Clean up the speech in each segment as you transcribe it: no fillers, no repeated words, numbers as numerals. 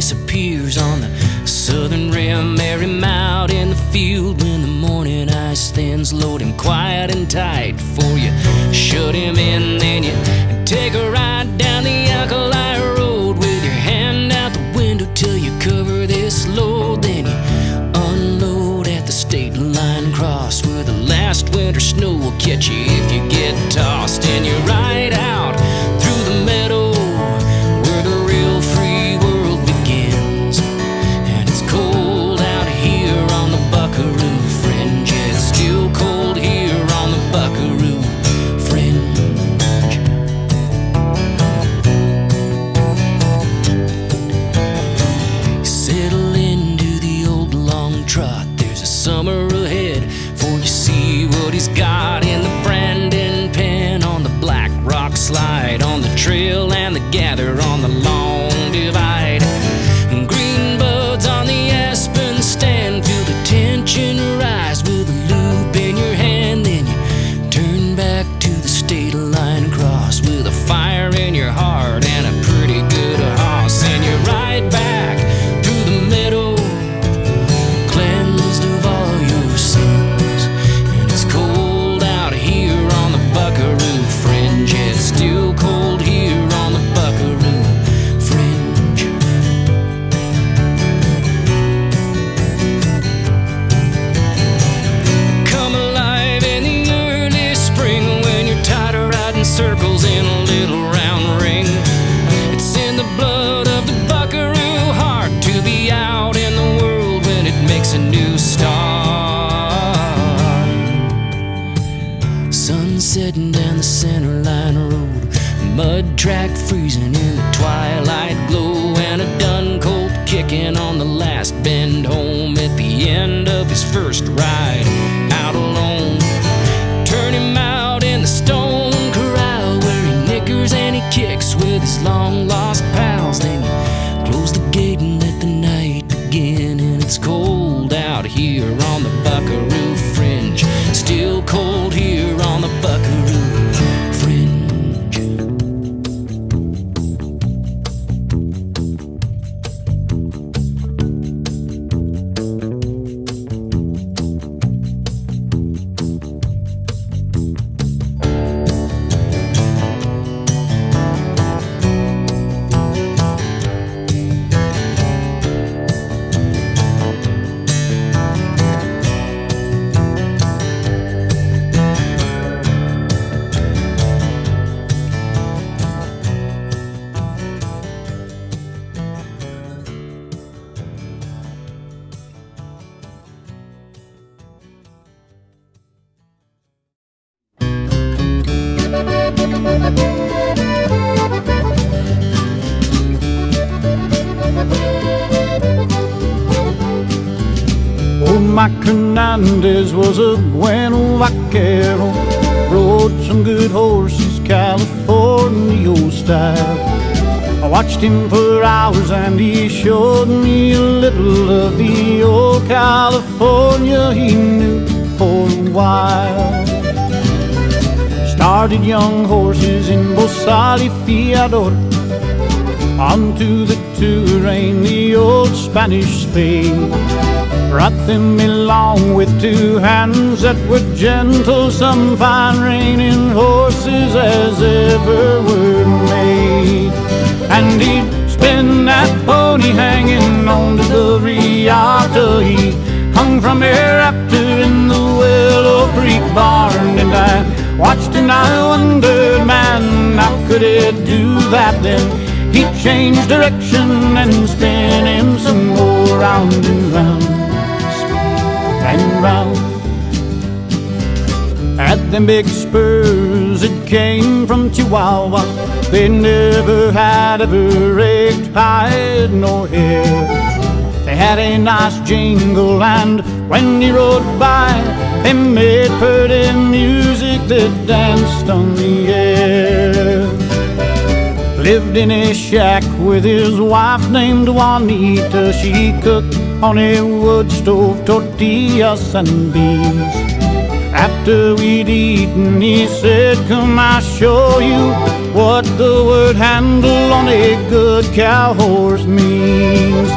disappears on the southern rim. Marry him out in the field when the morning ice thins, load him quiet and tight before you shut him in. Then you take a ride down the alkali road with your hand out the window till you cover this load. Then you unload at the state line cross where the last winter snow will catch you if you get tossed. And you ride out through the meadow where the real free world begins. And it's cold out here on the Buckaroo Fringe. It's still cold here on the Buckaroo Fringe. Settle into the old long trot. There's a summer ahead before you see what he's got in the Brandon pen, on the Black Rock slide, on the trail and the gather on the long divide. And green buds on the aspen stand, feel the tension rise with a loop in your hand. Then you turn back to the state line cross with a fire in your heart and a pretty good hoss. And you ride back through the meadow, cleansed of all your sins. And it's cold out here on the Buckaroo Fringe. It's still cold here on the Buckaroo Fringe. Come alive in the early spring when you're tired of riding circles in a little round ring. It's in the blood of the Buckaroo heart to be out in the world when it makes a new start. Sun setting down the center line road, mud track freezing in the twilight glow, and a dun colt kicking on the last bend home at the end of his first ride out alone. Turn him out in the stone corral where he nickers and he kicks with his long lost pals. Then you close the gate and let the night begin. And it's cold out here on the Buckaroo Fringe. Still cold here on the Buckaroo Fringe. Old Mike Hernandez was a bueno vaquero, rode some good horses, California style. I watched him for hours and he showed me a little of the old California he knew for a while. Started young horses in Bosali Fiador, onto the Touraine, the old Spanish spade. Brought them along with two hands that were gentle, some fine reining horses as ever were made. And he'd spin that pony hanging on to the riata he hung from hereafter in the Willow Creek barn. And I watched and I wondered, man, how could it do that then? He'd change direction and spin him some more, round and round and round. At them big spurs that came from Chihuahua, they never had ever raked hide nor hair. They had a nice jingle, and when he rode by, they made pretty music that danced on the air. Lived in a shack with his wife named Juanita. She cooked on a wood stove tortillas and beans. After we'd eaten, he said, "Come, I'll show you what the word handle on a good cow horse means."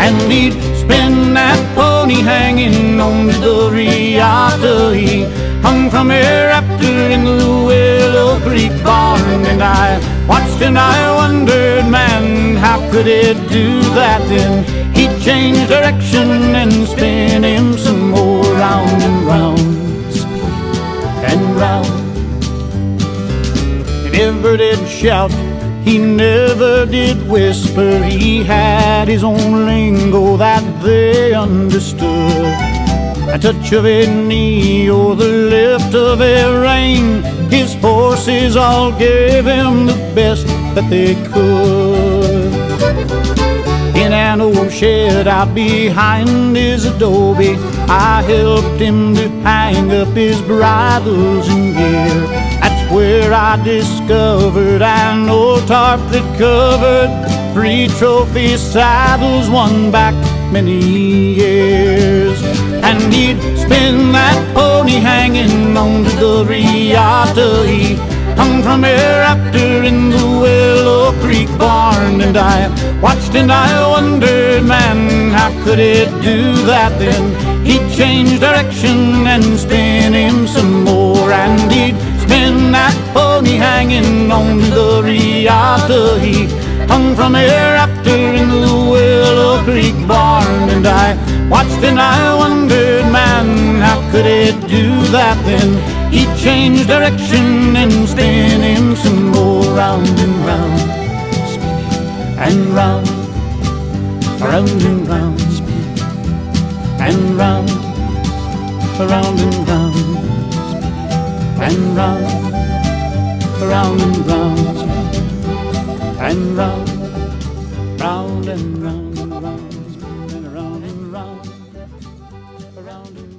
And he'd spin that pony hanging on to the riata. He hung from a rafter in the Willow Creek barn. And I watched and I wondered, man, how could it do that? Then he'd change direction and spin him some more, round and round and round. He never did shout, he never did whisper. He had his own lingo that they understood. A touch of a knee or the lift of a rein, his horses all gave him the best that they could. In an old shed out behind his adobe, I helped him to hang up his bridles and gear. That's where I discovered an old tarp that covered 3 trophy saddles won back many years. And he'd spin that pony hanging onto the riata. He hung from a rafter in the Willow Creek barn. And I watched and I wondered, man, how could it do that? Then he'd change direction and spin him some more. And he'd spin that pony hanging on the riata. He hung from a rafter in the Willow Creek barn. And I watched and I wondered, man, how could it do that? Then he'd change direction and spin him some more, round and round, and round, round and round, and round, round and round, and round, round and round, and round, round and round, round and round and round, round and